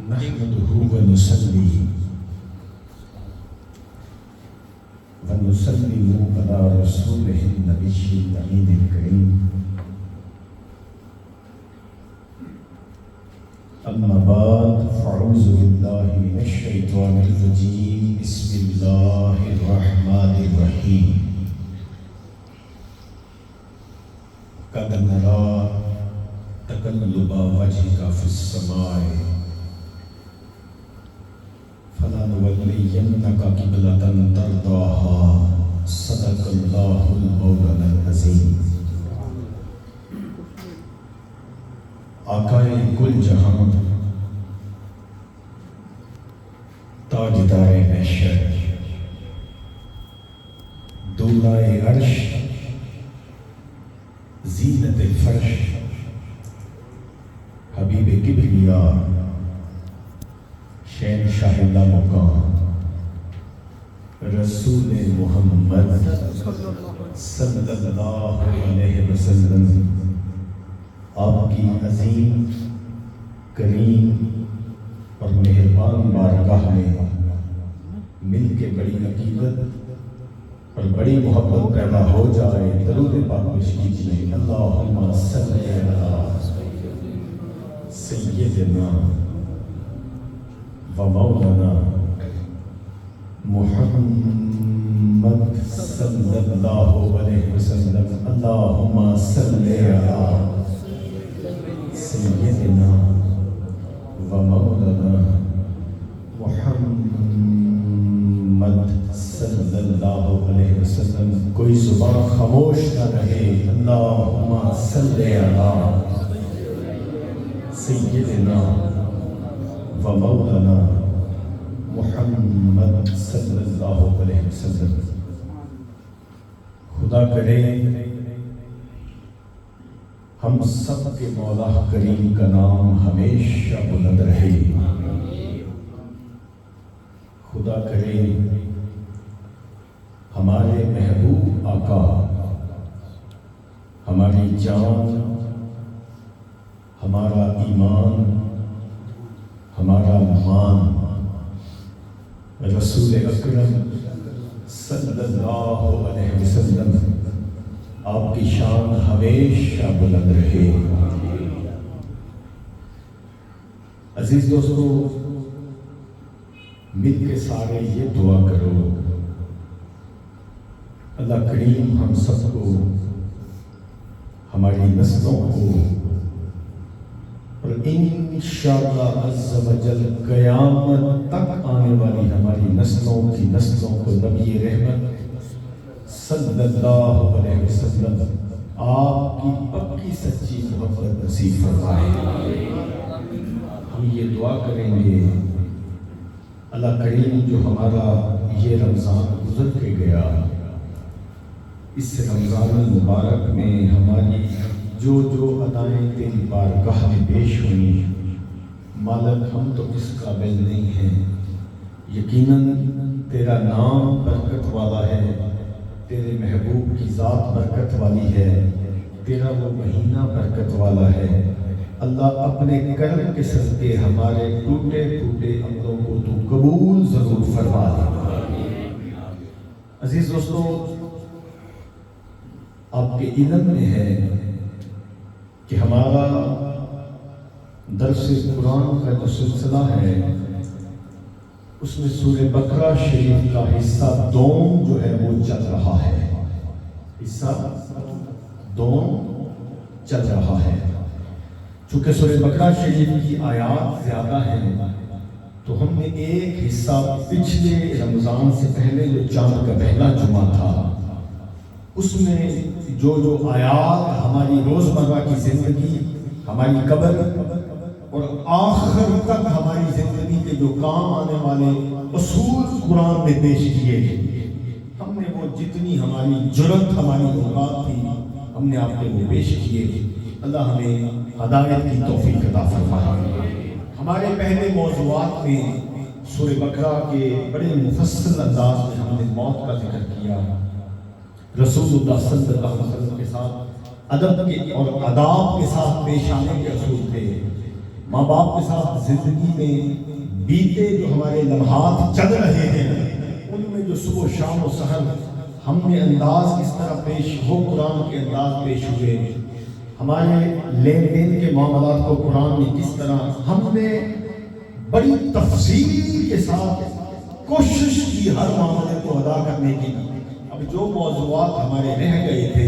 نحمده ونصلي ونسلم على رسوله النبي الأمين الكريم أما بعد فأعوذ بالله من الشيطان الرجيم بسم الله الرحمن الرحيم قد نرى تقلب وجهك في السماء فلنولينك قبلة ترضاها صدق الله المولانا العظيم. آقائے کل جہاں تاجدار محشر دولائے عرش زینت فرش حبیب کبریا شہنشاہ لامکان رسول محمد صلی اللہ علیہ وسلم آپ کی عظیم کریم اور مہربان بارگاہ میں مل کے بڑی عقیدت اور بڑی محبت پیدا ہو جائے. درود پاک پیش کیجیے. اللہم صلی علی سیدنا و مولانا محمد صلی اللہ علیہ وسلم. اللہم صلی علی سیدنا و مولانا محمد صلی اللہ علیہ وسلم. کوئی زبان خاموش نہ رہے. اللہم صلی علی سیدنا و مولانا محمد صلی اللہ علیہ وسلم. خدا کرے ہم سب کے مولا کریم کا نام ہمیشہ بلند رہے. خدا کرے ہمارے محبوب آقا ہماری جان ہمارا ایمان ہمارا مان رسول اکرم صلی اللہ علیہ وسلم آپ کی شان ہمیشہ بلند رہے. عزیز دوستو مل کے سارے یہ دعا کرو اللہ کریم ہم سب کو ہماری نسلوں کو اور انشاءاللہ عز و جل قیامت تک آنے والی ہماری نسلوں کی نسلوں کو نبی رحمت صلی اللہ علیہ وسلم آپ کی پکی سچی محبت نصیب فرمائے. ہم یہ دعا کریں گے اللہ کریم جو ہمارا یہ رمضان گزر کے گیا اس رمضان المبارک میں ہماری جو ادائیں تیری بارگاہ میں پیش ہوئی مالک ہم تو اس قابل نہیں ہیں. یقیناً تیرا نام برکت والا ہے تیرے محبوب کی ذات برکت والی ہے تیرا وہ مہینہ برکت والا ہے. اللہ اپنے کرم کے صدقے ہمارے ٹوٹے پھوٹے عملوں کو تو قبول ضرور فرما دے. عزیز دوستو آپ کے علم میں ہے کہ ہمارا درس قرآن کا جو سلسلہ ہے اس میں سورہ بقرہ شریف کا حصہ دوم جو ہے وہ چل رہا ہے. حصہ دوم چل رہا ہے. چونکہ سورہ بقرہ شریف کی آیات زیادہ ہیں تو ہم نے ایک حصہ پچھلے رمضان سے پہلے جو چاند کا پہلا جمعہ تھا اس میں جو آیات ہماری روزمرہ کی زندگی ہماری قبر اور آخر تک ہماری زندگی کے جو کام آنے والے اصول قرآن میں پیش کیے ہم نے وہ جتنی ہماری جرت ہماری اوقات تھی ہم نے آپ کے وہ پیش کیے. اللہ ہمیں ہدایت کی توفیق عطا فرمائے. ہمارے پہلے موضوعات میں سورہ بقرہ کے بڑے مفصل انداز میں ہم نے موت کا ذکر کیا. رسول اللہ صلی اللہ علیہ وسلم کے ساتھ ادب کے اور آداب کے ساتھ پیش آنے کے اصول تھے. ماں باپ کے ساتھ زندگی میں بیتے جو ہمارے لمحات چل رہے ہیں ان میں جو صبح و شام و سحر ہم نے انداز کس طرح پیش ہو قرآن کے انداز پیش ہوئے، ہمارے لین دین کے معاملات کو قرآن نے کس طرح ہم نے بڑی تفصیل کے ساتھ کوشش کی ہر معاملے کو ادا کرنے کی۔ اب جو موضوعات ہمارے رہ گئے تھے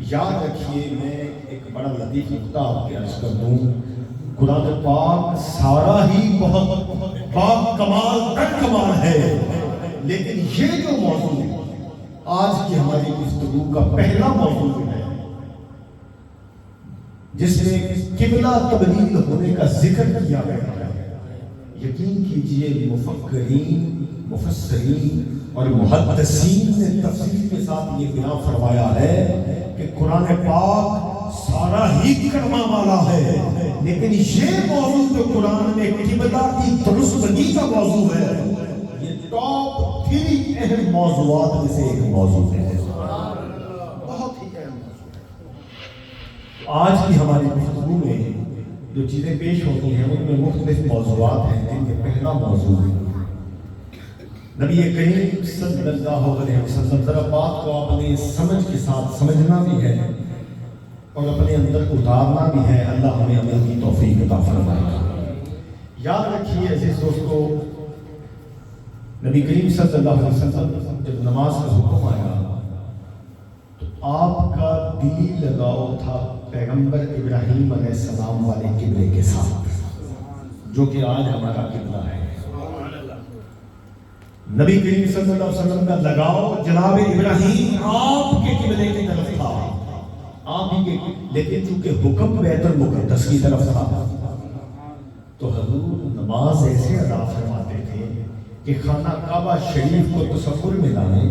یاد رکھیے، میں ایک بڑا لطیف نکتہ آپ کے عرض کر دوں، قرآن پاک سارا ہی بہت پاک کمال تک کمال ہے، لیکن یہ جو موضوع آج کی ہماری گفتگو کا پہلا موضوع ہے جس میں قبلہ تبدیل ہونے کا ذکر کیا گیا ہے، یقین کیجئے مفکرین، مفسرین اور محدثین نے تفصیل کے ساتھ یہ بیان فرمایا ہے کہ قرآن پاک سارا ہی کرما والا ہے، لیکن یہ موضوع جو قرآن میں قبلہ کی درستگی کا موضوع ہے یہ ٹاپ 3 اہم موضوعات میں سے ایک موضوع ہے، بہت ہی اہم موضوع ہے۔ آج کی ہماری گفتگو میں جو چیزیں پیش ہوتی ہیں ان میں مختلف موضوعات ہیں، جن کے پہلا موضوع ہے نبی کریم صلی اللہ علیہ وسلم۔ ذرا بات کو آپ نے سمجھ کے ساتھ سمجھنا بھی ہے اور اپنے اندر اتارنا بھی ہے، اللہ ہمیں عمل کی توفیق عطا فرمائے۔ یاد رکھیے عزیز دوستو، نبی کریم صلی اللہ علیہ وسلم جب نماز کا حکم آیا تو آپ کا دلی لگاؤ تھا پیغمبر ابراہیم علیہ السلام والے قبلے کے ساتھ، جو کہ آج ہمارا قبلہ ہے۔ نبی کریم صلی اللہ علیہ وسلم کا لگاؤ جناب ابراہیم آپ کے قبلے کی طرف تھا، آپ ہی کے، لیکن چونکہ حکم بیت المقدس کی طرف تھا تو حضور نماز ایسے ادا فرماتے تھے کہ خانہ کعبہ شریف کو تصور میں لائیں،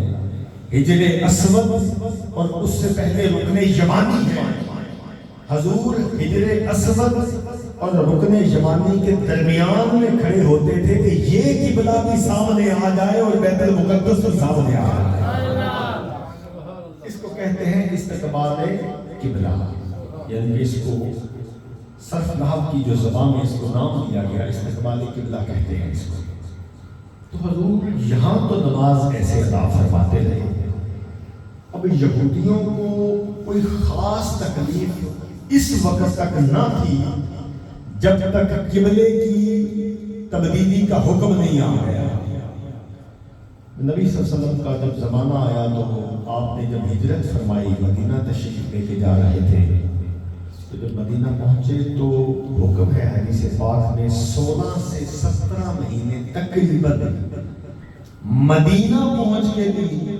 حجر اسود اور اس سے پہلے رکن یمانی ہے، حضور حجر اسود اور رکن یمانی کے درمیان میں کھڑے ہوتے تھے کہ یہ قبلہ بھی سامنے آ جائے اور بیت المقدس بھی سامنے آ جائے۔ اس کو کہتے ہیں استقبال قبلہ، یعنی اس کو صرف نحو کی جو زبان میں اس کو نام دیا گیا استقبال قبلہ کہتے ہیں اس کو۔ تو حضور یہاں تو نماز ایسے ادا فرماتے رہے، اب یہودیوں کو کوئی خاص تکلیف اس وقت تک نہ تھی جب تک قبلے کی تبدیلی کا حکم نہیں آ گیا۔ نبی صلی اللہ علیہ وسلم کا جب زمانہ آیا تو آپ نے جب ہجرت فرمائی، مدینہ تشریف لے کے جا رہے تھے، تو جب مدینہ پہنچے تو حکم ہے حدیث پاک میں 16 سے 17 مہینے تقریباً مدینہ پہنچ کے بھی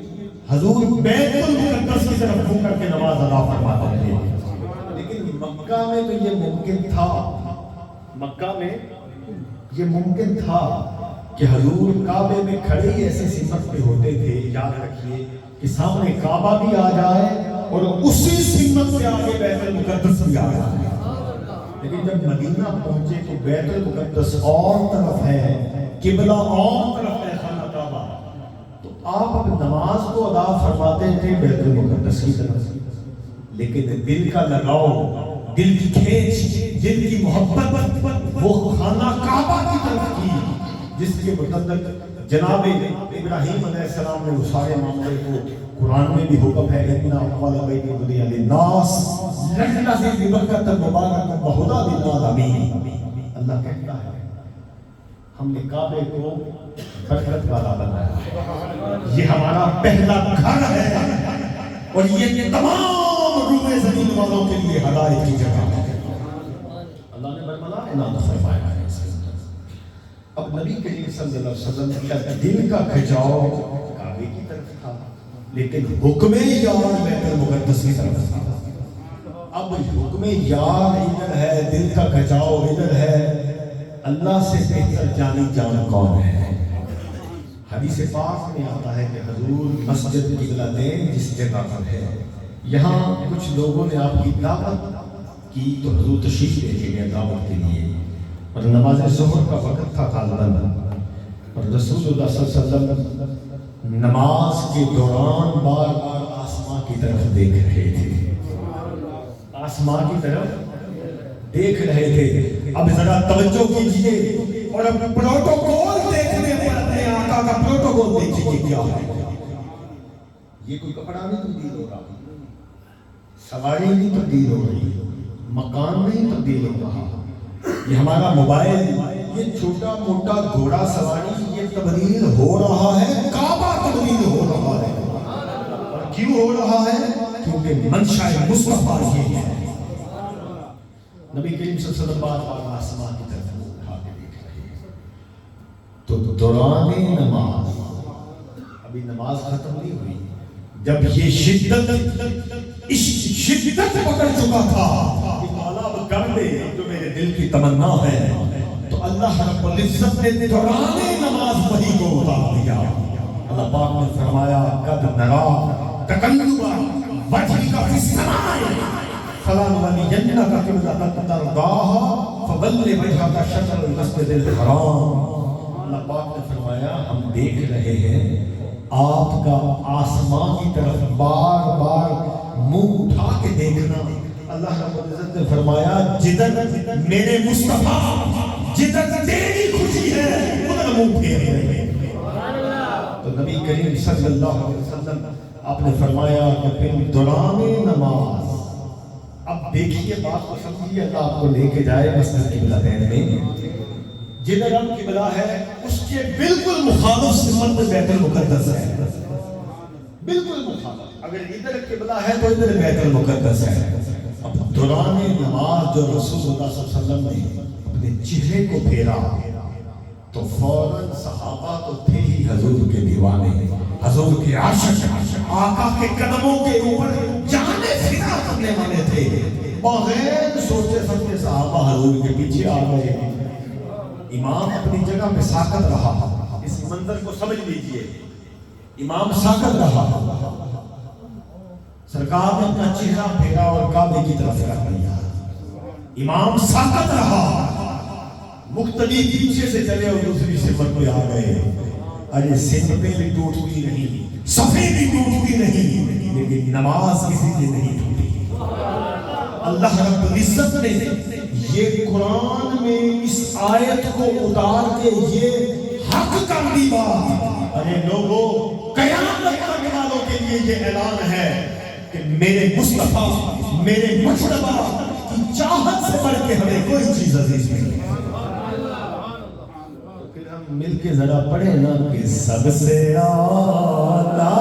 حضور بیت المقدس کی طرف منہ کر کے نماز ادا فرماتے رہے۔ لیکن مکہ میں تو یہ ممکن تھا، مکہ میں یہ ممکن تھا کہ حضور کعبے میں کھڑے ہی ایسی سمت پہ ہوتے تھے، یاد رکھیے کہ سامنے کعبہ بھی آ جائے اور اسی سمت سے آگے بیت المقدس بھی آ جائے۔ لیکن جب مدینہ پہنچے تو بیت المقدس اور طرف ہے، قبلہ اور طرف ہے خانہ کعبہ، تو آپ اب نماز کو ادا فرماتے تھے بیت المقدس کی طرف، لیکن دل کا لگاؤ، دل کی کھینچ، دل کی محبت وہ خانہ کعبہ کی طرف کی، جس کے متعلق جناب ابراہیم علیہ السلام نے اس سارے معاملے کو قرآن میں بھی حکم ہے، اِنَّ أَوَّلَ بَيْتٍ وُضِعَ لِلنَّاسِ لَلَّذِي بِبَرَّةٍ مُبَارَكًا وَهُدًى لِلْعَالَمِينَ۔ اللہ کہتا ہے ہم نے کعبے کو برکت والا بنایا، یہ ہمارا پہلا گھر ہے اور یہ تمام روئے زمین والوں کے لیے ہدایت کی جگہ ہے۔ اللہ نے برملا انعام فرمایا ہے۔ اب نبی کریم صلی اللہ علیہ وسلم کا دل کا کھچاؤ کعبے کی طرف تھا، لیکن حکم یار بیت المقدس کی طرف تھا۔ اب حکم یار ادھر ہے، دل کا کھچاؤ ادھر ہے، اللہ سے بہتر جانی جان کون ہے؟ حدیث پاک میں آتا ہے کہ حضور مسجد قبلتین جس جگہ پر ہے، یہاں کچھ لوگوں نے آپ کی دعوت کی تو حضور تشریف لے کے گئے دعوت کے لیے، اور نماز ظہر کا وقت تھا غالباً، اور رسول اللہ صلی اللہ علیہ وسلم نماز کے دوران بار بار آسمان کی طرف دیکھ رہے تھے، آسمان کی طرف دیکھ رہے تھے. اب ذرا توجہ کیجئے اور اپنا پروٹوکول دیکھنے پر اپنے آقا کا پروٹوکول دیکھیے کیا ہے. یہ کوئی کپڑا نہیں تبدیل ہو رہا, سواری نہیں تبدیل ہو رہی, مکان نہیں تبدیل ہو رہا, یہ ہمارا موبائل, یہ چھوٹا موٹا گھوڑا سواری یہ تبدیل ہو رہا ہے, کعبہ تبدیل ہو رہا ہے. اور کیوں ہو رہا ہے؟ کیونکہ منشاء مصطفیٰ یہ ہے. نبی کریم صلی اللہ علیہ وسلم بار آسمان کی طرف اٹھا کے دیکھ رہے ہیں تو دوران نماز, ابھی نماز ختم نہیں ہوئی, جب یہ شدت پکڑ چکا تھا کہ مولا اب کر دے جو میرے دل کی تمنا ہے, تو اللہ رب العزت نے دوران نماز وحی کو اتار دیا. اللہ پاک نے فرمایا قد نرا تقلب وجهك في السماء فلنولينك قبلة ترضاها فول وجهك شطر المسجد الحرام. اللہ پاک نے فرمایا ہم دیکھ رہے ہیں آپ کا آسمان کی طرف بار بار منہ اٹھا کے دیکھنا. اللہ رب العزت نے فرمایا جدھر میرے مصطفیٰ جدھر تیری خوشی ہے ادھر منہ پھیر رہے ہیں. تو نبی کریم صلی اللہ علیہ وسلم آپ نے فرمایا کہ پھر دوران نماز, اب دیکھیے بات کو سمجھیے, اللہ آپ کو لے کے جائے مسجد قبلتین میں, جدھر اب قبلہ ہے اس کے بالکل مخالف سمت بیت المقدس ہے, بالکل مخالف. اگر ادھر قبلہ ہے تو ادھر بیت المقدس ہے. اب دوران نماز جو رسول اللہ صلی اللہ علیہ وسلم نے اپنے چہرے کو پھیرا تو فوراً صحابہ تو تھے ہی حضور کے دیوانے, حضور کے عاشق, آقا کے قدموں کے اوپر جانے فدا کرنے والے تھے. بغیر سوچے سمجھے صحابہ حضور کے پیچھے آ گئے. امام اپنی جگہ پہ ساکت رہا, اس منظر کو سمجھ لیجئے, امام ساکت رہا, سرکار نے اپنا چہرہ پھیرا اور کعبے کی طرف کر لیا. امام ساکت رہا, مقتدی پیچھے سے چلے اور دوسری سمت پہ آ گئے. ارے سمتیں بھی ٹوٹتی نہیں, صفیں بھی ٹوٹتی نہیں, لیکن نماز کسی کی نہیں ٹوٹی. اللہ رب العزت نے یہ قرآن میں اس آیت کو اتار کے یہ حق کر دی بات. ارے لوگوں, قیامت تک والوں کے لیے یہ اعلان ہے کہ میرے مصطفیٰ میرے مجتبی کی چاہت سے بڑھ کے ہمیں کوئی چیز عزیز نہیں. مل کے ذرا پڑھیں نا کہ سب سے اعلیٰ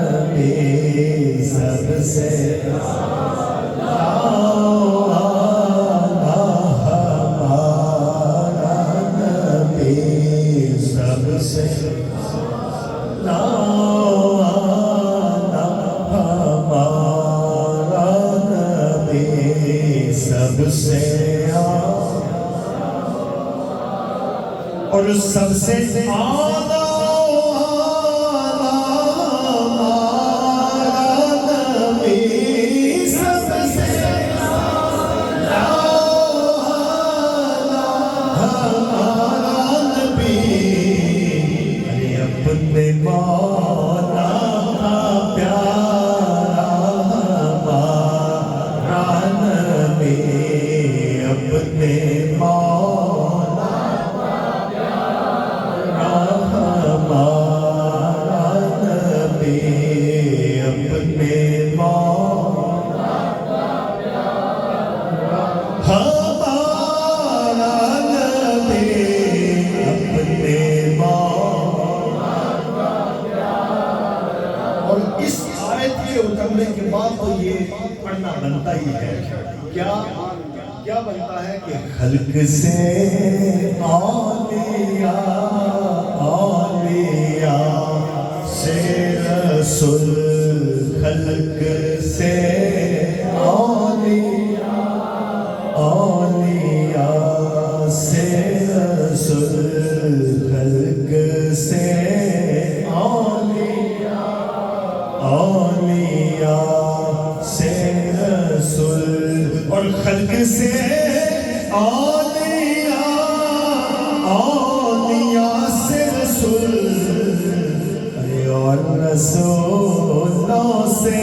نبی, سب سے اعلیٰ ہمارا نبی, سب سے اعلیٰ سب سے اور سب سے اعلیٰ ہمارا نبی, سب سے اعلیٰ ہمارا نبی. ارے اپنے مولا کا پیارا ہمارا نبی, اپنے مولا کا پیارا ہمارا نبی, اپنے مولا کا پیارا ہمارا نبی, اپنے مولا کا پیارا. اور اس آیت کے اترنے کے بعد تو یہ پڑھنا بنتا ہی ہے. کیا بنتا ہے کہ خلق سے اولیاء, اولیاء سے رسول, خلق سے اولیاء, اولیاء سے رسول, خلق سے اولیاء, اولیاء سے رسول, اور خلق سے اولیاء, اولیاء سے رسول, اور رسولوں سے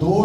2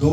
2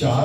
4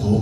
2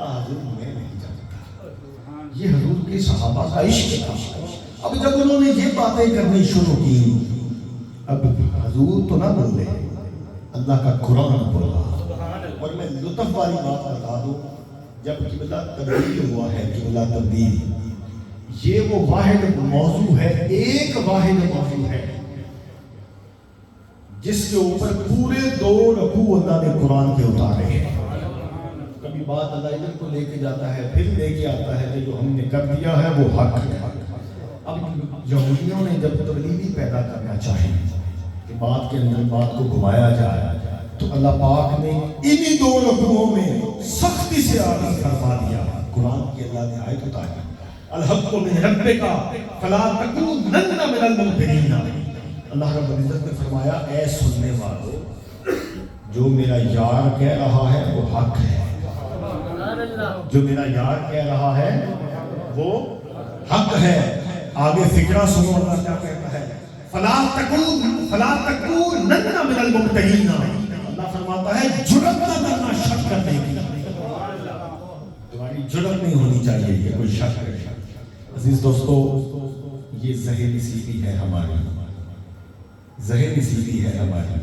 حضور میں نہیں جانتا۔ یہ حضور کے صحابہ کا عشق تھا۔ اب جب انہوں نے یہ باتیں کرنی شروع کی، اب حضور تو نہ بولے، اللہ کا قرآن بولا۔ اور میں لطف والی بات بتا دوں، جب قبلہ تبدیل ہوا ہے، قبلہ تبدیل، یہ وہ واحد موضوع ہے، ایک واحد موضوع ہے جس کے اوپر پورے 2 رکوع اللہ نے قرآن کے اتارے ہیں۔ کبھی بات اللہ ادھر کو لے کے جاتا ہے، پھر لے کے آتا ہے کہ جو ہم نے کر دیا ہے وہ حق ہے۔ اب یہودیوں نے جب تبدیلی پیدا کرنا چاہی کہ بات کے اندر بات کو گھمایا جائے، تو اللہ پاک نے انہی 2 رکوعوں میں سختی سے آگے فرما دیا۔ قرآن کی اللہ نے آیت اتاری، الحق من ربک فلا تکونن من الممترین۔ اللہ رب العزت نے فرمایا، اے سننے والو، جو میرا یار کہہ رہا ہے وہ حق ہے، جو میرا یار کہہ رہا ہے وہ حق ہے۔ آگے فکرہ سنو اللہ کیا کہتا ہے، فلا تکونن من الممترین۔ اللہ فرماتا ہے جرأت نہ کرنا شک کرنے کی، تمہاری جرأت نہیں ہونی چاہیے کہ کوئی شک کرے۔ عزیز دوستو، یہ ذہن نصیبی ہے ہماری، ذہن نصیبی ہے ہماری۔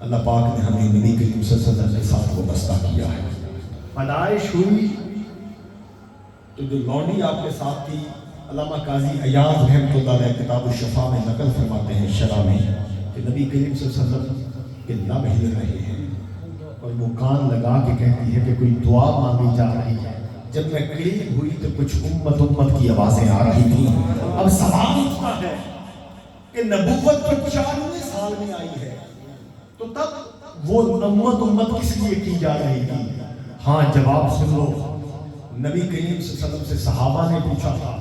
اللہ پاک نے ہمیں نبی کریم صلی اللہ علیہ وسلم کے ساتھ وابستہ کیا ہے۔ پیدائش ہوئی تو جو لونڈی آپ کے ساتھ تھی، علامہ قاضی ایاز رحمۃ اللہ علیہ کتاب الشفا میں نقل فرماتے ہیں شرح میں کہ نبی کریم صلی اللہ علیہ وسلم کے لب ہل رہے ہیں اور وہ کان لگا کے کہتی ہے کہ کوئی دعا مانگی جا رہی ہے۔ جب میں قریب ہوئی تو کچھ امت کی آوازیں آ رہی تھیں۔ اب سوال اٹھتا ہے کہ نبوت تو 40 سال میں آئی ہے، تو تب وہ امت کس لیے کی جا رہی تھی؟ ہاں، جواب سن لو۔ نبی کریم صلی اللہ علیہ وسلم سے صحابہ نے پوچھا تھا،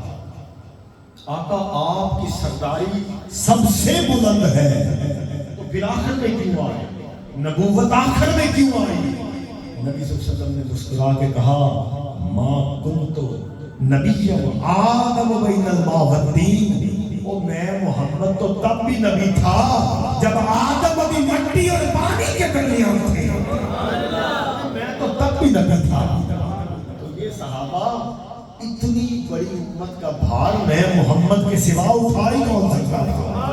آقا آپ کی سرداری سب سے بلند ہے، تو پھر آخر میں کیوں آئی؟ نبوت آخر میں کیوں آئی؟ نبی صلی اللہ علیہ وسلم نے مسکرا کے کہا، ما کنت نبی آدم بین الماء والطین۔ او میں محمد تو تب بھی نبی تھا جب آدم ابھی مٹی اور پانی کے درمیان تھے، میں تو تب بھی نبی تھا۔ تو یہ صحابہ، اتنی بڑی امت کا بھار میں محمد کے سوا اٹھا ہی کون سکتا تھا؟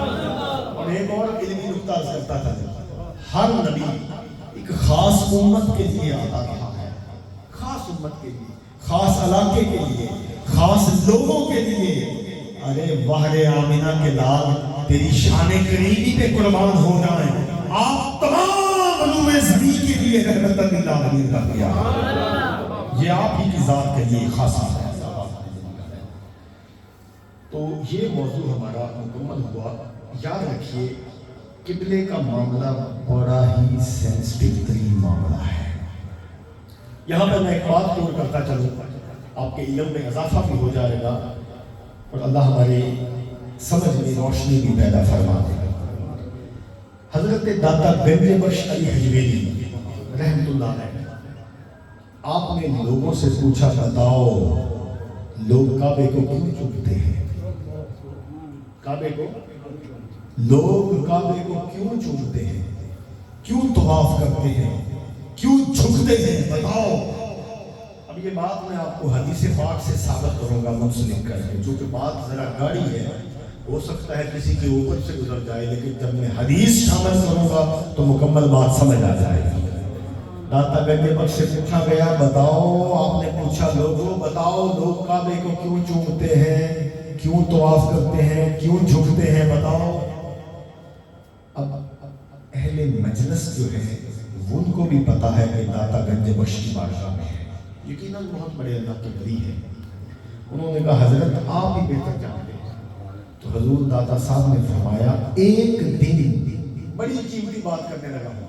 اور ایک اور علمی نکتہ کرتا تھا، ہر نبی ایک خاص امت کے لیے آتا رہا ہے، خاص امت کے لیے، خاص علاقے کے لیے، خاص لوگوں کے لیے۔ ارے بحر آمنہ کے لال تیری شان کریمی پہ قربان ہو جائیں، آپ تمام علوم زمین کے لیے رحمت للعالمین کا کیا، یہ آپ ہی کی ذات کے لیے خاصا ہے۔ تو یہ موضوع ہمارا مکمل ہوا۔ یاد رکھیے، قبلے کا معاملہ بڑا ہی سینسٹیو ترین معاملہ ہے۔ یہاں پر میں ایک بات اور کرتا چلوں، آپ کے علم میں اضافہ بھی ہو جائے گا اور اللہ ہمارے سمجھ میں روشنی بھی پیدا فرما دے گا۔ حضرت داتا گنج بخش علی حجویری رحمۃ اللہ علیہ، آپ نے لوگوں سے پوچھا، بتاؤ لوگ کعبے کو کیوں چومتے ہیں؟ لوگ کعبے کو کیوں چومتے ہیں، کیوں طواف کرتے ہیں، کیوں جھکتے ہیں؟ بتاؤ۔ اب یہ بات میں آپ کو حدیث پاک سے ثابت کروں گا منسلک کر کے، چونکہ بات ذرا گاڑی ہے، ہو سکتا ہے کسی کے اوپر سے گزر جائے، لیکن جب میں حدیث شامل کروں گا تو مکمل بات سمجھ آ جائے گی۔ داتا گنج بخش سے پوچھا گیا، بتاؤ، آپ نے پوچھا لوگوں بتاؤ لوگ کعبے کو کیوں چومتے ہیں، کیوں طواف کرتے ہیں، کیوں جھکتے ہیں، بتاؤ۔ اب اہل مجلس جو ہے ان کو بھی پتا ہے کہ داتا گنج بخش کی بارگاہ میں ہے، یقیناً بہت بڑے اللہ کے ولی ہیں۔ انہوں نے کہا، حضرت آپ ہی بہتر جانتے ہیں۔ تو حضور داتا صاحب نے فرمایا، ایک دن، بڑی قیمتی بات کرنے لگا ہوں،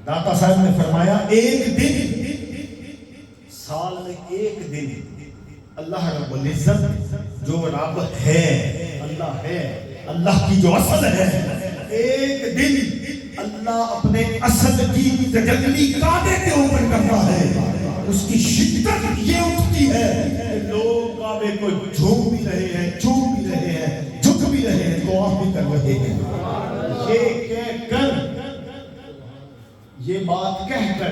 داتا صاحب نے فرمایا ایک دن، سال میں ایک دن اللہ رب العزت جو رب ہے، اللہ ہے، اللہ کی جو اصل ہے، ایک دن اللہ اپنے اصل کی تجلی کعبے کے اوپر کرتا ہے۔ اس کی شدت یہ اٹھتی ہے کہ لوگ کعبے کو جھوم بھی رہے ہیں، چوم بھی رہے ہیں، جھک بھی رہے ہیں، طواف بھی کر رہے ہیں۔ یہ کہہ کر، یہ بات کہہ کر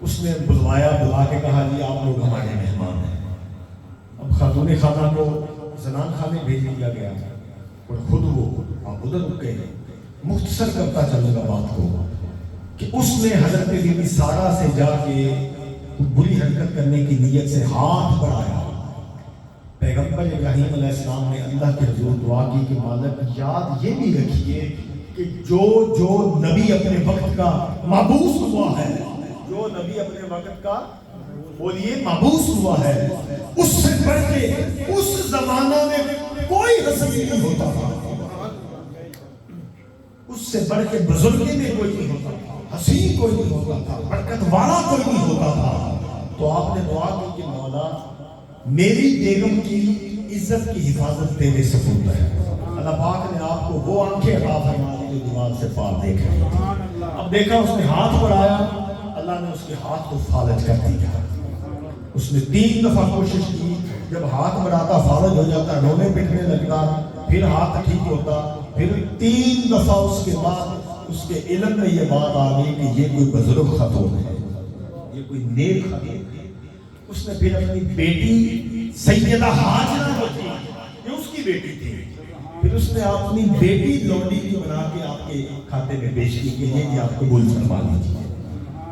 اس نے بلا کے کہا جی آپ لوگ ہمارے مہمان ہیں. اب خاتون خانہ کو زنان خانے بھیج دیا گیا اور خود وہ آپ ادھر رک گئے. مختصر کرتا چلوں گا بات کو کہ اس نے حضرت بی بی سارہ سے جا کے بری حرکت کرنے کی نیت سے ہاتھ بڑھایا. پیغمبر ابراہیم علیہ السلام نے اللہ کے حضور دعا کی کہ مالک یاد یہ بھی رکھیے کہ جو نبی اپنے وقت کا مبعوث ہوا ہے، جو نبی اپنے وقت کا بولیے مبعوث ہوا ہے، اس سے بڑھ کے اس زمانہ میں کوئی حسبی نہیں ہوتا تھا، اس سے بڑھ کے بزرگی میں کوئی نہیں ہوتا تھا، حسین کوئی نہیں ہوتا تھا، برکت والا کوئی نہیں ہوتا تھا. تو آپ نے دعا کی کہ مولا میری بیگم کی عزت کی حفاظت تیرے سپرد ہے. اللہ پاک نے آپ کو وہ آنکھیں عطا فرمائی جو دیوار سے پار دیکھ رہی تھی. اب دیکھا اس نے ہاتھ بڑھایا، اللہ نے اس کے ہاتھ کو فالج کر دیا. اس نے 3 دفعہ کوشش کی، جب ہاتھ بڑھاتا فالج ہو جاتا، رونے پٹنے لگتا، پھر ہاتھ ٹھیک ہوتا، پھر 3 دفعہ اس کے بعد اس کے علم میں یہ بات آ گئی کہ یہ کوئی بزرگ خاتون ہے، یہ کوئی نیک خاتون ہے. اس نے پھر اپنی بیٹی سیدہ ہاجرہ جو تھی، یہ اس کی بیٹی تھی، پھر اس نے اپنی بیٹی لونڈی کی بنا کے آپ کے کھاتے میں پیش کی کہ یہ آپ قبول فرما لیجیے.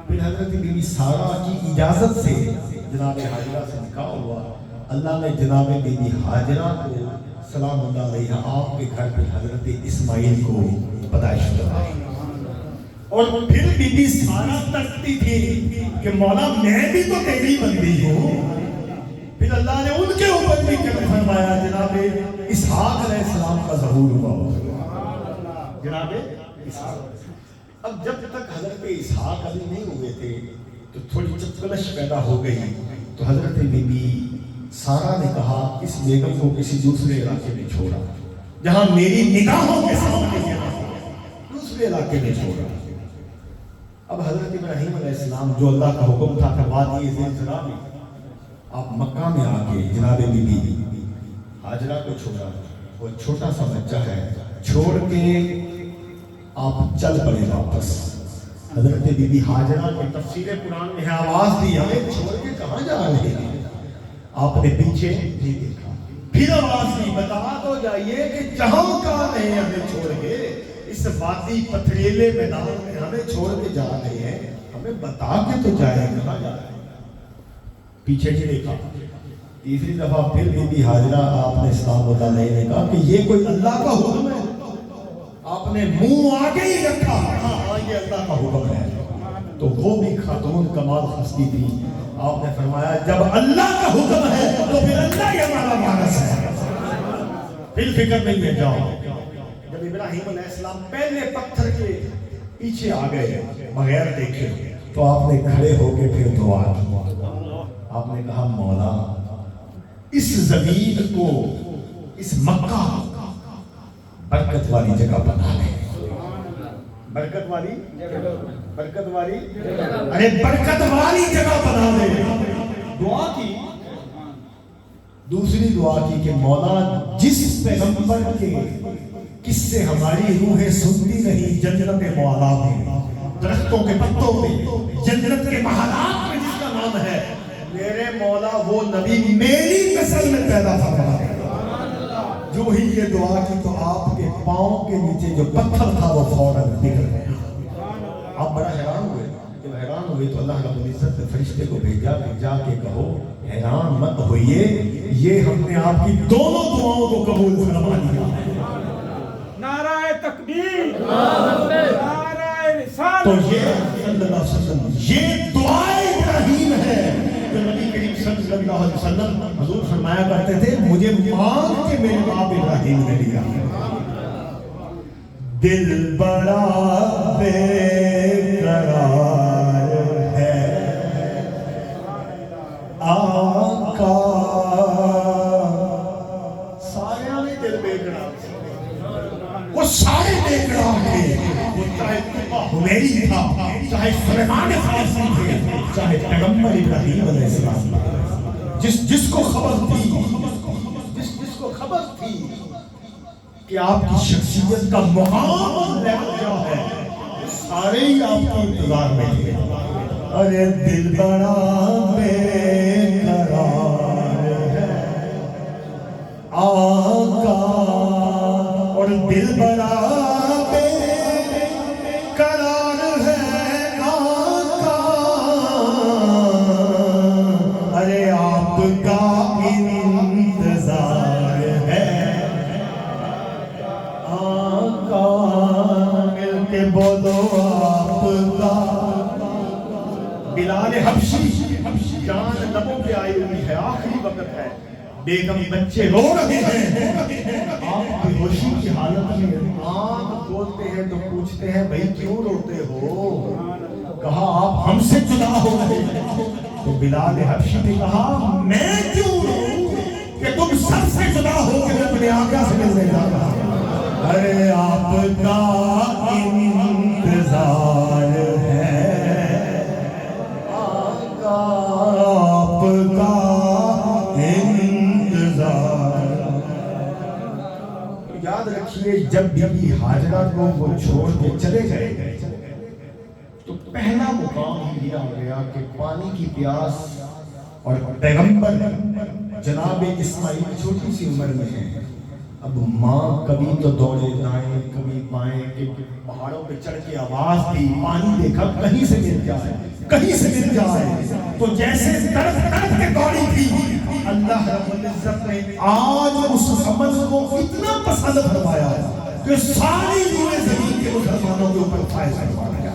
پھر حضرت بی بی سارہ کی اجازت سے جناب ہاجرہ سے نکاح ہوا. اللہ نے جناب بی بی ہاجرہ کو سلام اللہ علیہ آپ کے گھر پہ حضرت اسماعیل کو پیدائش کروائی. اور پھر بی بی سارہ تڑپتی تھی کہ مولا میں بھی تو تیری بندی ہوں. پھر اللہ نے ان کے اوپر بھی کرم فرمایا، جناب اسحاق علیہ السلام کا ظہور ہوا. جناب اسحاق، اب جب تک حضرت اسحاق علی نہیں ہوئے تھے تو تھوڑی چپکلش پیدا ہو گئی. تو حضرت بی بی سارہ نے کہا اس بیگم کو کسی دوسرے علاقے میں چھوڑا، جہاں میری نگاہوں کے سامنے دوسرے علاقے میں چھوڑا. اب حضرت ابراہیم علیہ السلام جو اللہ کا حکم تھا کروا دیے زلزلہ میں، آپ مکہ میں آ کے جناب بی بی ہاجرہ کو چھوڑا. وہ چھوٹا سا بچہ ہے، چھوڑ کے آپ چل پڑے واپس. حضرت بی بی ہاجرہ کو تفسیر قرآن میں آواز دی، ہمیں چھوڑ کے کہاں جا رہے ہیں؟ آپ نے پیچھے نہیں دیکھا، پھر آواز دی، بتا تو جائیے کہ جہاں کہاں نہیں ہمیں چھوڑ کے، اس وادی پتھریلے میدان میں ہمیں چھوڑ کے جا رہے ہیں، ہمیں بتا کے تو جائے کہاں جا رہے ہیں. پیچھے نہیں دیکھا. تیسری دفعہ پھر بی بی ہاجرہ آپ نے اسلام اللہ علیہ نے کہا کہ یہ کوئی اللہ کا حکم ہے. آپ نے منہ آگے ہی رکھا، ہاں یہ اللہ کا حکم ہے. تو وہ بھی خاتون کمال خستی تھی. آپ نے فرمایا جب اللہ کا حکم ہے تو پھر اللہ ہی ہمارا وارث ہے، پھر فکر نہیں ہے جاؤ. جب ابراہیم علیہ السلام پہلے پتھر کے پیچھے آ گئے بغیر دیکھے تو آپ نے کھڑے ہو کے پھر دعا کی. آپ نے کہا مولا اس زمین کو، اس مکہ برکت والی جگہ بنا دے. برکت والی ارے برکت والی جگہ بنا دے. دعا کی. دوسری دعا کی کہ مولا جس پیغمبر کے قصے ہماری روحیں سنتی نہیں جنت معلا میں، درختوں کے پتوں میں، جنت کے محلات میں جس کا نام ہے، میرے مولا وہ نبی میری نسل میں پیدا فرما. جو ہی یہ دعا کی تو آپ کے پاؤں کے نیچے جو پتھر تھا وہ فوراً نکل گیا. آپ بڑا حیران ہوئے. جب حیران ہوئے تو اللہ رب العزت نے فرشتے کو بھیجا کہ جا کے کہو حیران مت ہوئیے، یہ ہم نے آپ کی دونوں دعاؤں کو قبول فرما لیا. نعرہ تکبیر، نعرہ رسالت. تو یہ صلی اللہ علیہ وسلم یہ دعائے ابراہیم ہے جو نبی کریم صلی اللہ علیہ وسلم حضور فرمایا کرتے تھے مجھے مانگ کے میرے باپ ابراہیم نے لیا. دل بڑا بے قرار ہے آقا. سارے میں دل بے قرار، وہ سارے بے قرار تھے. وہ چاہے حمیری تھا، چاہے سلیمان فارسی تھے، چاہے پیغمبر ابراہیم علیہ السلام تھے. جس کو خبر تھی کہ آپ کی شخصیت کا مقام لیول کیا ہے، سارے ہی آپ کے انتظار میں تھے. ارے دل بڑا بے قرار ہے آقا، اور دل بڑا بے قرار ہے آقا، ارے آپ کا انتظار ہے آقا، مل کے بولو آپ کا۔ بلال حبشی جان لبوں پہ آئی ہوئی ہے، آخری وقت ہے، بیگم بچے رو رہے ہیں، آپ بے ہوشی کی حالت میں آنکھ کھولتے ہیں تو پوچھتے ہیں بھائی کیوں روتے ہو؟ کہا آپ ہم سے جدا ہو رہے ہیں۔ تو بلال حبشی نے کہا میں کیوں رو کہ تم سب سے جدا ہو کے میں اپنے آقا سے ملنے جا رہا ہوں۔ ارے آپ کا انتظار ہے آقا، آپ کا انتظار۔ یاد رکھیے جب بی بی ہاجرہ کو وہ چھوڑ کے چلے گئے تو پہلا مقام ہی دیا گیا کہ پانی کی پیاس، اور پیغمبر جناب اسماعیل چھوٹی سی عمر میں ہیں۔ اب ماں کبھی تو دوڑے دائیں کبھی بائیں کہ پہاڑوں پہ چڑھ کے آواز دی، پانی دیکھا کہیں سے مل جائے، کہیں سے مل جائے، تو جیسے تڑپ تڑپ کے دوڑی تھی، اللہ رب العزت نے آج اس عمل کو اتنا پسند فرمایا کہ ساری روئے زمین کے مسلمانوں کے اوپر فائز فرمایا۔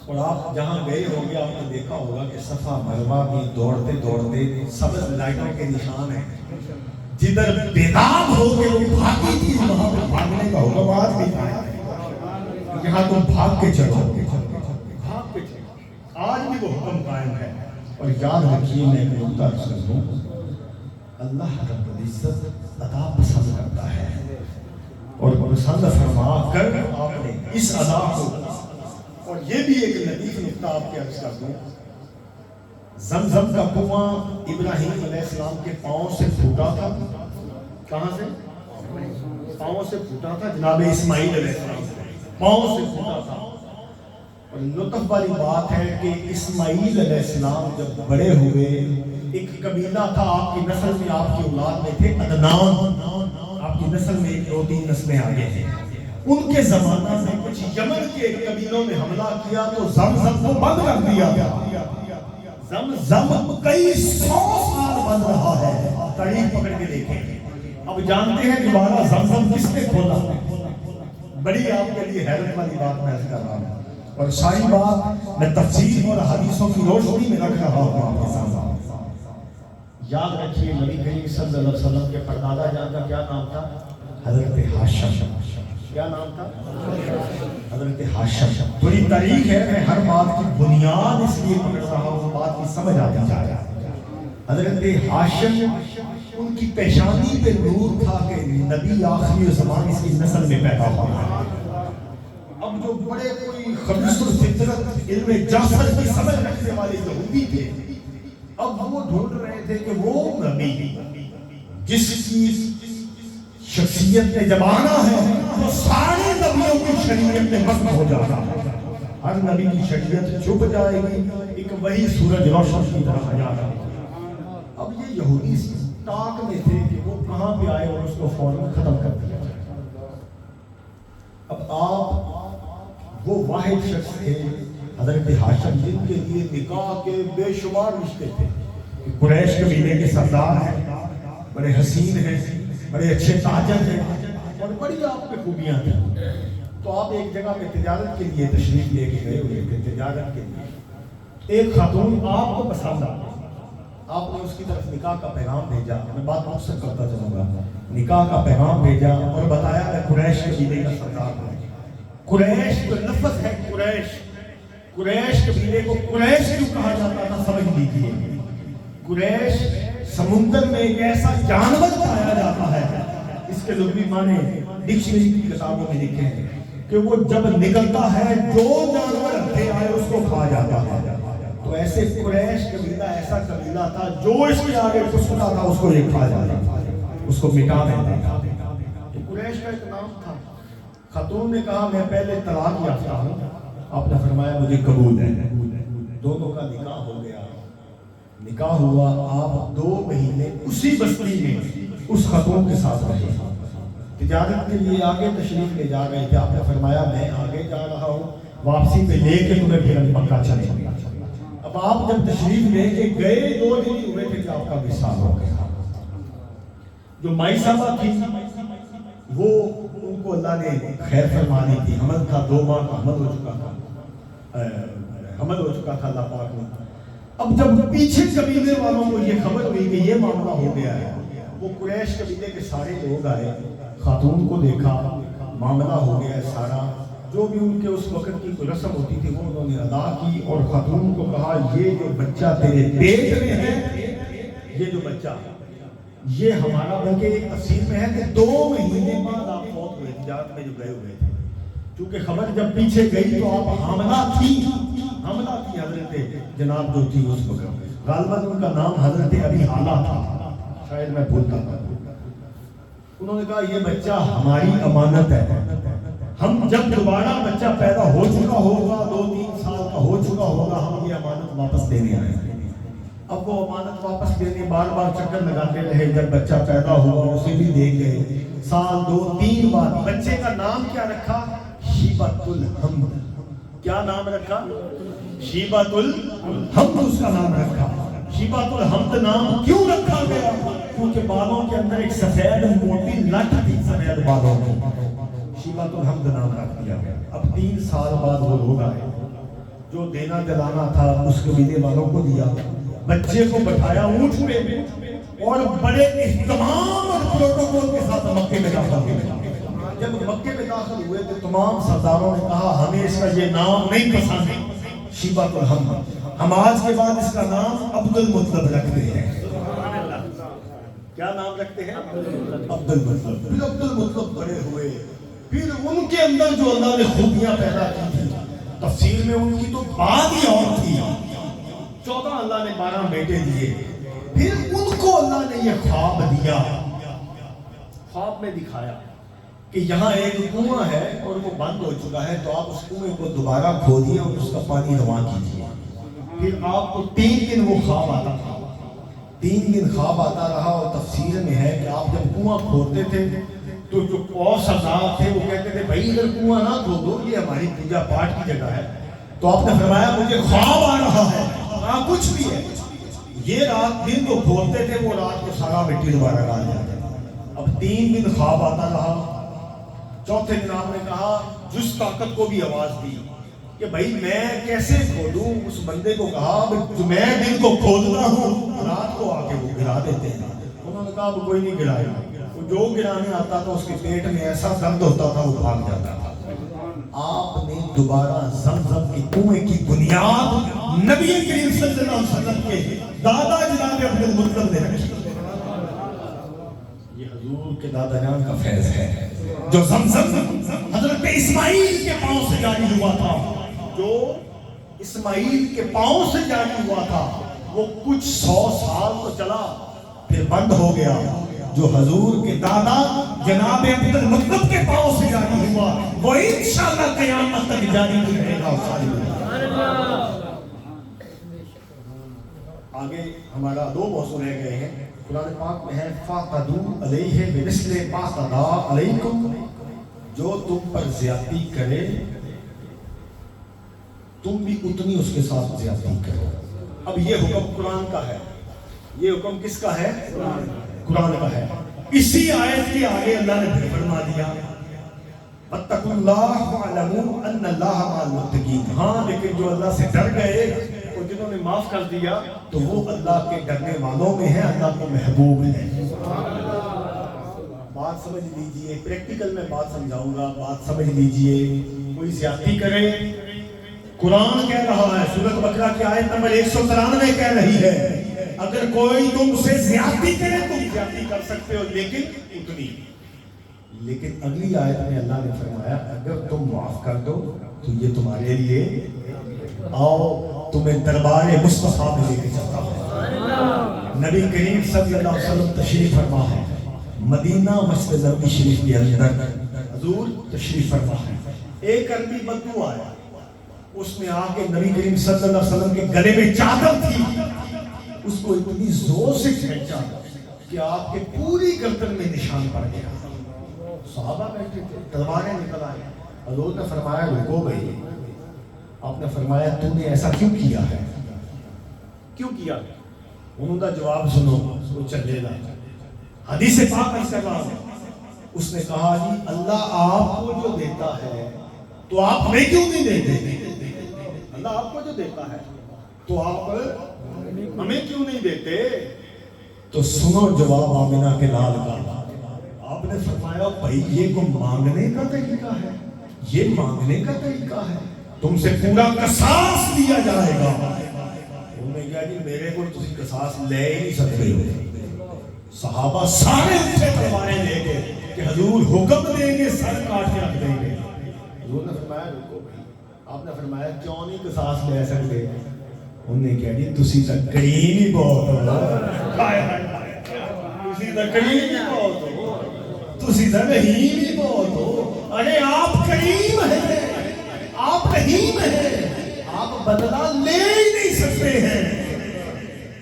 اور آپ جہاں گئے ہوں گے آپ نے دیکھا ہوگا کہ صفا مروہ بھی دوڑتے دوڑتے سبز لائٹوں کے نشان ہیں، جدھر بیداب ہو کے وہ بھاگی تھی وہاں پہ بھاگنے کا حکم آج بھی قائم، یہاں تم بھاگ کے چڑھو، بھاگ کے چڑھو، آج بھی وہ حکم قائم ہے۔ اور یاد رکھیے میں ایک نکتہ عرض کر دوں، اللہ رب العزت عطا پسند کرتا ہے، اور پسند فرما کر آپ نے اس ادا کو، اور یہ بھی ایک لطیف نکتہ آپ کے عرض کر دوں، زمزم کا کنواں ابراہیم علیہ السلام کے پاؤں سے پھوٹا تھا، کہاں سے؟ پاؤں سے پھوٹا تھا، جناب اسماعیل علیہ السلام پاؤں سے پھوٹا تھا۔ اور لطف والی بات ہے کہ اسماعیل علیہ السلام جب بڑے ہوئے، ایک قبیلہ تھا آپ کی نسل میں، آپ کی اولاد میں تھے عدنان، آپ کی نسل میں ایک دو تین نسلیں آگے ہیں، ان کے زمانہ میں کچھ یمن کے قبیلوں نے حملہ کیا تو زمزم کو بند کر دیا گیا۔ زمزم کئی 100 سال بند رہا ہے، تاریخ پکڑ کے دیکھیں۔ اب جانتے ہیں دوبارہ زمزم کس نے کھولا؟ بڑی آپ کے لیے حیرت والی بات میں عرض کر رہا ہوں، اور ساری بات میں تفسیر اور حدیثوں کی روشنی میں رکھ رہا ہوں آپ کے سامنے۔ یاد رکھیے نبی کریم صلی اللہ علیہ وسلم کے پردادا جان کا کیا نام تھا؟ حضرت ہاشم۔ کیا نام تھا؟ حضرت ہاشم۔ بڑی تاریخ ہے، میں ہر بات کی بنیاد اس لیے پکڑ رہا ہوں، بات کی سمجھ آ جائے۔ حضرت ہاشم، ان کی پیشانی پہ نور تھا کہ نبی آخری زمان اس کی نسل میں پیدا ہوا ہے۔ اب جو بڑے کوئی خبیث الفطرت علم جعفر کی سمجھ رکھنے والے یہودی تھے، اب وہ ڈھونڈ رہے تھے کہ وہ نبی جس کی شخصیت نے جب آنا ہے تو سارے نبیوں کی شریعت میں مست ہو جانا ہے، ہر نبی کی شریعت چھپ جائے گی، ایک وہی سورج روشن کی طرح آ جائے گا۔ اب یہ یہودی تاک میں تھے کہ وہ کہاں پہ آئے اور اس کو فوراً ختم کر دیا۔ اب آپ وہ واحد شخص تھے حضرت ہاشم جن کے لیے نکاح کے بے شمار رشتے تھے، قریش قبیلے کے سردار ہیں، بڑے حسین ہیں، بڑے اچھے تاجر ہیں، اور بڑی آپ پہ خوبیاں تھیں۔ تو آپ ایک جگہ پہ تجارت کے لیے تشریف لے کے گئے ہوئے تھے، تجارت کے لیے ایک خاتون آپ کو پسند آ گئی، آپ نے اس کی طرف نکاح کا پیغام بھیجا۔ میں بات مقصد کرتا چلوں گا، نکاح کا پیغام بھیجا اور بتایا میں قریش قبیلے کا سردار ہوں۔ قریش جو لفظ ہے، قریش قبیلے کو قریش کیوں کہا جاتا تھا سمجھ لیجیے۔ قریش سمندر میں ایک ایسا جانور پایا جاتا ہے، اس کے لغوی معنی ڈکشنری کی کتابوں میں لکھے ہیں کہ وہ جب نکلتا ہے جو جانور ہتھے آئے اس کو کھا جاتا ہے۔ تو ایسے قریش قبیلہ ایسا قبیلہ تھا جو اس کے آگے کچھتا تھا اس کو یہ کھا جاتا تھا، اس کو مٹا دیتا تھا۔ قریش کا ایک نام تھا۔ خاتون نے کہا میں پہلے طلاق یافتہ ہوں، آپ نے فرمایا مجھے قبول ہے. دونوں کا نکاح ہو گیا. نکاح ہوا. آپ 2 مہینے اسی بستی میں اس خاتون کے ساتھ رہے. تجارت کے لیے آگے تشریف لے جا گئے تھے. آپ نے فرمایا میں آگے جا رہا ہوں, واپسی پہ لے کے تمہیں پھر مکہ چلے. اب آپ جب تشریف لے کے گئے 2 دن ہی ہوئے تھے کہ آپ کا وصال ہو گیا. جو مائی صاحبہ تھی وہ ان کو اللہ نے خیر فرمانی تھی. حمل تھا, 2 ماہ کا حمل ہو چکا تھا, حمل ہو چکا تھا اللہ پاک نے. اب جب پیچھے قبیلے والوں کو یہ خبر ہوئی کہ یہ معاملہ ہو گیا ہے, وہ قریش قبیلے کے سارے لوگ آئے, خاتون کو دیکھا, معاملہ ہو گیا ہے سارا. جو بھی ان کے اس وقت کی کوئی رسم ہوتی تھی وہ انہوں نے ادا کی, اور خاتون کو کہا یہ جو بچہ تیرے پیٹ میں ہے, یہ جو بچہ یہ ہمارا, بلکہ ایک تفسیر میں ہے کہ 2 مہینے بعد آپ فوت ہوئے تجارت میں جو گئے ہوئے تھے. کیونکہ خبر جب پیچھے گئی تو آپ حاملہ تھی حضرت جناب جو تھی اس وقت, غالباً ان کا نام حضرت ابی حالہ تھا, شاید میں بھولتا تھا. انہوں نے کہا یہ بچہ ہماری امانت ہے, ہم جب دوبارہ بچہ پیدا ہو چکا ہوگا, 2-3 سال کا ہو چکا ہوگا, ہم یہ امانت واپس دینے آئے. اب وہ امانت واپس دینے بار بار چکر لگاتے رہے. جب بچہ پیدا ہوا اسے بھی دے گئے. سال 2-3 بعد بچے کا نام کیا رکھا؟ شیبۃ الحمد. کیا نام رکھا؟ شیبۃ الحمد اس کا نام رکھا. شیبۃ الحمد نام کیوں رکھا گیا؟ کیونکہ بالوں کے اندر ایک سفید موٹی لٹ تھی, سفید بالوں میں. شیبۃ الحمد نام رکھ دیا گیا. اب 3 سال بعد وہ لوگ آئے, جو دینا دلانا تھا اس قبیلے والوں کو دیا. بچے کو بٹھایا اونٹ پہ اور بڑے اہتمام اور پروٹوکول کے ساتھ مکے میں داخل ہوئے. جب مکے میں داخل ہوئے تو تمام سرداروں نے کہا ہمیں اس کا یہ نام نہیں پسند ہے, شیبۃ الحمد. ہم آج کے بعد اس کا نام عبد المطلب رکھتے ہیں. کیا نام رکھتے ہیں؟ عبد المطلب. پھر عبد المطلب بڑے ہوئے. پھر ان کے اندر جو اللہ نے خوبیاں پیدا کی تھی, تفسیر میں ان کی تو بات ہی اور تھی. 14 اللہ نے 12 بیٹے دیے. پھر ان کو اللہ نے یہ خواب دیا, خواب میں دکھایا کہ یہاں ایک کنواں ہے اور وہ بند ہو چکا ہے, تو آپ اس کنویں کو دوبارہ کھودیے اور اس کا پانی رواں کیجیے. پھر آپ کو 3 دن وہ خواب آتا تھا, 3 دن خواب آتا رہا. اور تفسیر میں ہے کہ آپ جب کنواں کھودتے تھے تو جو اور سردار تھے وہ کہتے تھے بھائی اگر کنواں نہ کھودو, یہ ہماری پوجا پاٹ کی جگہ ہے. تو آپ نے فرمایا مجھے خواب آ رہا ہے, کچھ بھی ہے. یہ رات دن کو کھولتے تھے, وہ رات کو سارا مٹی دوبارہ ڈال جاتے. اب 3 دن خواب آتا رہا. 4تھے دن آپ نے کہا جس طاقت کو بھی آواز دی کہ بھائی میں کیسے کھودوں. اس بندے کو کہا جو میں دن کو کھودتا ہوں رات کو آ کے وہ گرا دیتے ہیں. انہوں نے کہا کوئی نہیں گرائے گا. جو گرانے آتا تھا اس کے پیٹ میں ایسا درد ہوتا تھا وہ بھاگ جاتا تھا. آپ نے دوبارہ زمزم کے کنویں کی بنیاد نبی کریم صلی اللہ علیہ وسلم کے دادا جناب عبد المطلب نے رکھی. یہ حضور کے دادا جان کا فیض ہے. جو زمزم حضرت اسماعیل کے پاؤں سے جاری ہوا تھا, جو اسماعیل کے پاؤں سے جاری ہوا تھا, وہ کچھ 100 سال تو چلا پھر بند ہو گیا. جو حضور کے دادا جناب عبد المطلب کے پاؤں سے جاری ہوا وہ انشاءاللہ قیامت تک جاری رہے گا. آگے ہمارا 2 موضوع رہ گئے ہیں. قرآن پاک میں ہے فَاعْتَدُوا عَلَيْهِ بِمِثْلِ مَا اعْتَدَىٰ عَلَيْكُمْ. جو تم پر زیادتی کرے تم بھی اتنی اس کے ساتھ زیادتی کرو. اب یہ حکم قرآن کا ہے. یہ حکم کس کا ہے؟ قرآن کا ہے. اسی آیت کے آگے اللہ نے پھر فرما دیا وَاتَّقُوا اللَّهَ وَاعْلَمُوا أَنَّ اللَّهَ مَعَ الْمُتَّقِينَ. ہاں لیکن جو اللہ سے ڈر گئے اور جنہوں نے معاف کر دیا تو وہ اللہ کے ڈرنے والوں میں ہیں, اللہ کو محبوب ہیں. بات سمجھ لیجئے, پریکٹیکل میں بات سمجھاؤں گا, بات سمجھ لیجئے. کوئی زیادتی کرے, قرآن کہہ رہا ہے, سورۃ بقرہ کی آیت نمبر 193 کہہ رہی ہے اگر کوئی تم سے زیادتی کرے تم زیادتی کر سکتے ہو لیکن اتنی. لیکن اگلی آیت میں اللہ نے فرمایا اگر تم معاف کر دو تو یہ تمہارے لیے, آؤ تمہیں دربار مصطفیٰ میں لے کے چلتا ہوں. نبی کریم صلی اللہ علیہ وسلم تشریف فرما ہے مدینہ مسجد نبوی شریف کے اندر. حضور تشریف فرما ہے. ایک عربی بدو آیا, اس میں آ کے نبی کریم صلی اللہ علیہ وسلم کے گلے میں چادر تھی، اس کو اتنی زور سے کھینچا کہ آپ کے پوری گردن میں نشان پڑ گیا. صحابہ بیٹھے تھے، تلواریں نکل آئی. حضور نے فرمایا رکو بھائی. آپ نے فرمایا تو نے ایسا کیوں کیا ہے؟ کیوں کیا؟ انہوں کا جواب سنو، وہ چلے گا. حدیث پاک اس کا اس نے کہا جی اللہ آپ کو جو دیتا ہے تو آپ ہمیں کیوں نہیں دیتے؟ اللہ آپ کو جو دیتا ہے تو آپ ہمیں کیوں نہیں دیتے؟ تو سنو جواب آمنہ کے لال کا. آپ نے فرمایا بھائی یہ کو مانگنے کا طریقہ ہے، یہ مانگنے کا طریقہ ہے، تم سے پورا قصاص لیا جائے گا. انہوں نے کہا جی میرے کو تسی قصاص لے ہی نہیں سکتے ہو. صحابہ سارے اٹھے تلواریں لے کے کہ حضور حکم دیں گے سر کاٹ کے رکھ دیں گے. حضور نے فرمایا رکو بھائی. آپ نے فرمایا کیوں نہیں قصاص لے سکتے؟ انہوں نے کہا جی تسی تو کریم ہی بہت ہو، تسی تو کریم ہی بہت ہو، تسی تو رحیم ہی بہت ہو. ارے آپ کریم ہیں، آپ رحیم ہیں، آپ بدلہ لے ہی نہیں سکتے ہیں.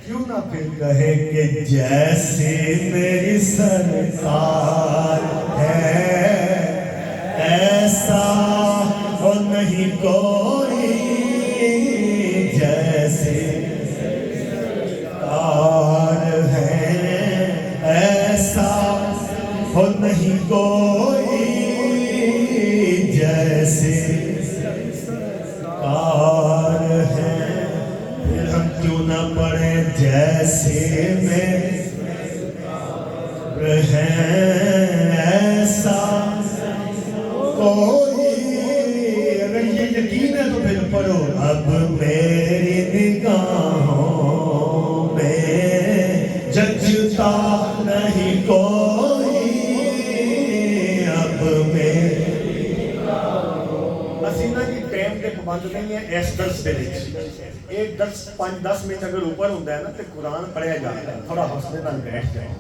کیوں نہ پھر کہے کہ جیسے میری سرکار ہے ایسا وہ نہیں کوئی، جیسے سرکار ہے ایسا وہ نہیں کوئی، جیسے سرکار ہے. پھر ہم کیوں نہ پڑھیں جیسے میں ہیں ایسا کوئی. اگر یہ یقین ہے تو پھر پڑھو اب میری نگاہوں میں ججتا نہیں کوئی، اب میری اسینا کی ٹائم تے پابند نہیں ہے. اس درس دے وچ ایک درس 5-10 منٹ اگر اوپر ہوندا ہے نا تے قرآن پڑھیا جاتا ہے. تھوڑا حوصلے نال بیٹھ جاؤ.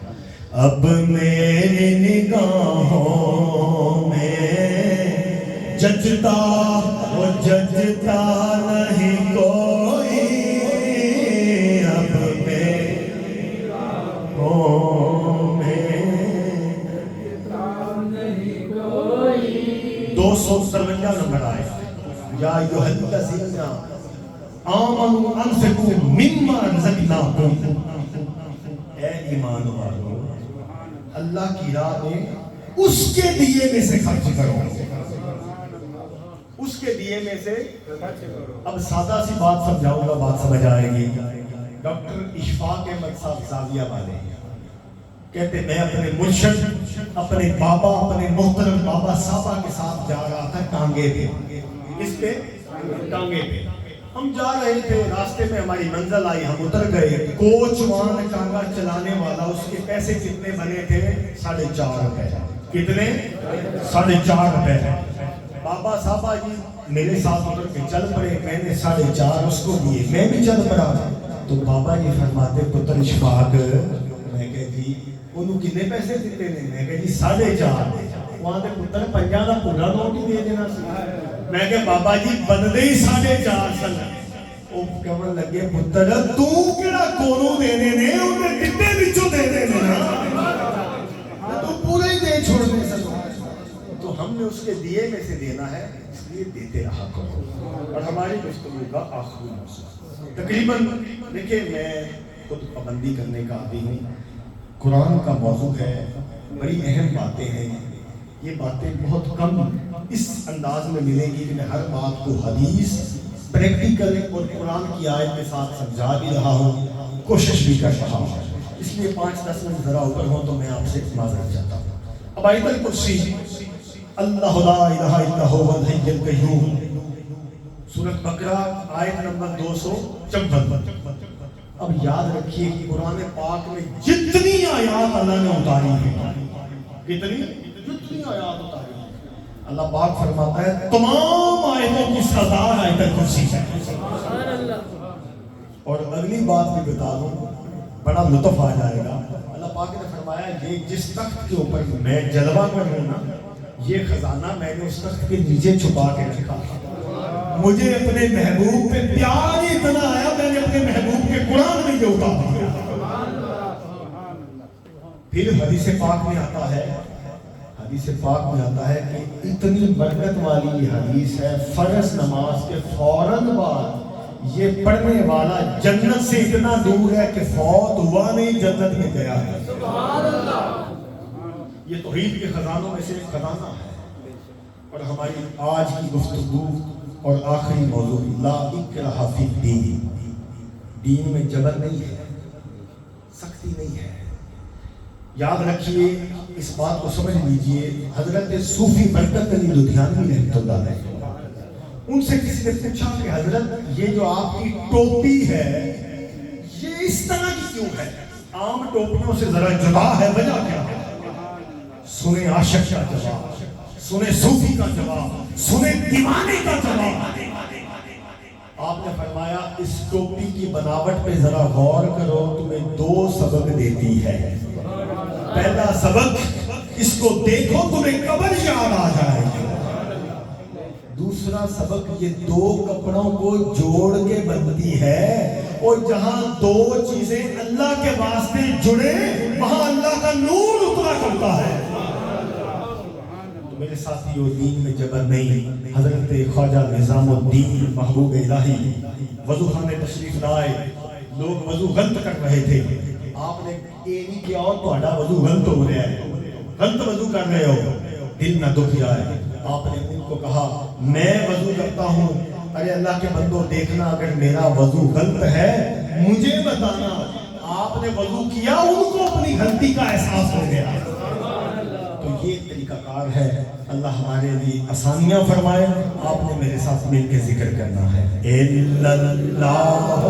اب میری نگاہوں میں ججتا وہ ججتا نہیں کوئی، اب میری نگاہوں میں ججتا نہیں کوئی. 253 نمبر آئے یا ایھا الذین آمنوا انفقوا مما رزقناکم. اے ایمان والو اللہ کی راہ میں اس کے دیے میں سے خرچ کرو، اس کے دیے میں سے. اب سادہ سی بات سمجھاؤں گا، بات سمجھ آئے گی. ڈاکٹر اشفاق احمد صاحب زاویہ والے کہتے میں اپنے مرشد اپنے بابا اپنے محترم بابا صاحبہ کے ساتھ جا رہا تھا ٹانگے پہ. اس پہ ٹانگے پہ ہم جا رہے تھے. راستے میں ہماری منزل آئی، ہم اتر گئے. کوچوان ٹانگا چلانے والا اس کے پیسے کتنے بنے تھے؟ 4.5 روپے. کتنے؟ 4.5 روپے. بابا صاحبہ جی میرے ساتھ اتر کے چل پڑے. میں نے 4.5 اس کو دیے، میں بھی چل پڑا. تو بابا جی فرماتے پتر اشفاق، میں کہ جی انہوں کتنے پیسے دیتے نے؟ میں کہ جی 4.5. وہاں دے پتر 50 کا پورا نوٹ ہی دے دینا سی. میں کہ بابا جی بندے ہی 4.5 سن. وہ کہنے لگے پتر تو کیڑا کونوں دینے نے، انہیں کتنے وچوں دے دینے نا، تو پورا ہی دے چھوڑنے سن. تو ہم نے اس کے دیے میں سے دینا ہے، اس لیے دیتے رہا کرو. اور ہماری گفتگو کا آخری موضوع تقریباً دیکھیں میں خود پابندی کرنے کا عادی ہوں. قرآن کا موضوع ہے، بڑی اہم باتیں ہیں. یہ باتیں بہت کم اس انداز میں ملیں گی کہ میں ہر بات کو حدیث پریکٹیکل اور قرآن کی آیت کے ساتھ سمجھا بھی رہا ہوں، کوشش بھی کر رہا ہوں. اس لیے 5-10 منٹ ذرا اوپر ہوں تو میں آپ سے معذرت چاہتا ہوں. اب آیت الکرسی اللہ لا الہ الا هو الحی القیوم، سورۃ بقرہ آیت نمبر 254. اب یاد رکھیے کہ قرآن پاک میں جتنی آیات اللہ نے اتاری ہیں، جتنی آیات اتاری ہیں، اللہ پاک فرماتا ہے تمام آیتوں کی سردار آیت الکرسی ہے. اور اگلی بات بھی بتا دوں، بڑا لطف آ جائے گا. اللہ پاک نے فرمایا یہ جس تخت کے اوپر میں جلوہ کر رہا ہوں نا، یہ خزانہ میں نے اس تخت کے نیچے چھپا کے رکھا. مجھے اپنے محبوب پہ پیار ہی اتنا آیا میں نے اپنے محبوب کے قرآن میں یہ اتار دیا۔ پھر حدیث پاک میں آتا ہے کہ اتنی برکت والی حدیث ہے، فرض نماز کے فوراً بعد یہ پڑھنے والا جنت سے اتنا دور ہے کہ فوت ہوا نہیں جنت میں گیا ہے۔ یہ توحید کے خزانوں میں سے ایک خزانہ ہے۔ اور ہماری آج کی گفتگو اور آخری موضوع لا اکراہ فی الدین، دین میں جبر نہیں ہے، سختی نہیں ہے۔ یاد رکھیے، اس بات کو سمجھ لیجئے، حضرت صوفی برکت علی لدھیانوی رحمۃ اللہ علیہ، ان سے کسی نے پوچھا کہ حضرت یہ جو آپ کی ٹوپی ہے یہ اس طرح کی کیوں ہے؟ عام ٹوپیوں سے ذرا جدا ہے، وجہ کیا ہے؟ سنیں عاشق کا جواب، سنیں صوفی کا جواب، سنیں دیوانے کا جواب۔ آپ نے فرمایا اس ٹوپی کی بناوٹ پہ ذرا غور کرو، تمہیں دو سبق دیتی ہے۔ پہلا سبق، اس کو دیکھو تمہیں قبر یاد آ جائے گی۔ دوسرا سبق، یہ دو کپڑوں کو جوڑ کے بنتی ہے، اور جہاں دو چیزیں اللہ کے واسطے جڑے وہاں اللہ کا نور اترا کرتا ہے۔ تو میرے ساتھیو، دین میں جبر نہیں۔ حضرت خواجہ نظام الدین محبوب الہی وضو خانے تشریف لائے، لوگ وضو غلط کر رہے تھے، آپ نے یہ نہیں کیا اور تہاڈا وضو غلط ہو رہا ہے، غلط وضو کر رہے ہو، دل نہ دکھ جائے۔ آپ نے ان کو کہا میں وضو کرتا ہوں، ارے اللہ کے بندو دیکھنا، اگر میرا وضو غلط ہے مجھے بتانا۔ آپ نے وضو کیا، ان کو اپنی غلطی کا احساس ہو گیا۔ تو یہ طریقہ کار ہے۔ اللہ ہمارے لیے آسانیاں فرمائے۔ آپ نے میرے ساتھ مل کے ذکر کرنا ہے، الا اللہ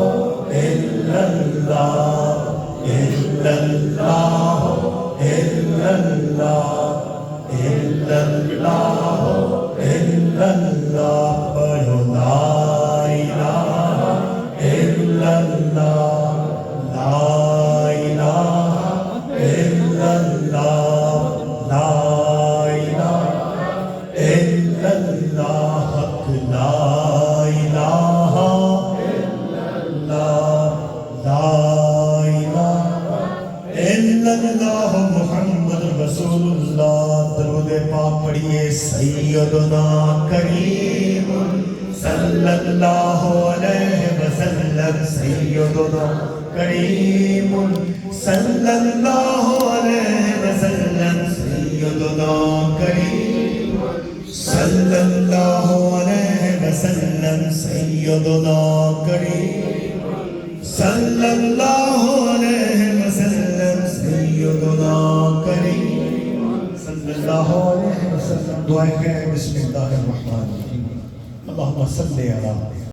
الا اللہ الا اللہ الا اللہ الا اللہ الا اللہ، پڑھو لا الہ الا اللہ لا الہ الا اللہ لا الہ الا اللہ، حق لا الہ الا اللہ لا الہ الا اللہ، محمد رسول اللہ۔ درود پاک پڑھیے، سیدنا کریم صلی اللہ علیہ وسلم، سیدنا کریم صلی اللہ علیہ وسلم، سیدنا کریم صلی اللہ علیہ وسلم، سیدنا کریم صلی اللہ علیہ وسلم، سیدنا کریم صلی اللہ علیہ وسلم۔ دعائیں کریں، بسم اللہ الرحمن الرحیم، اللہم صلی علی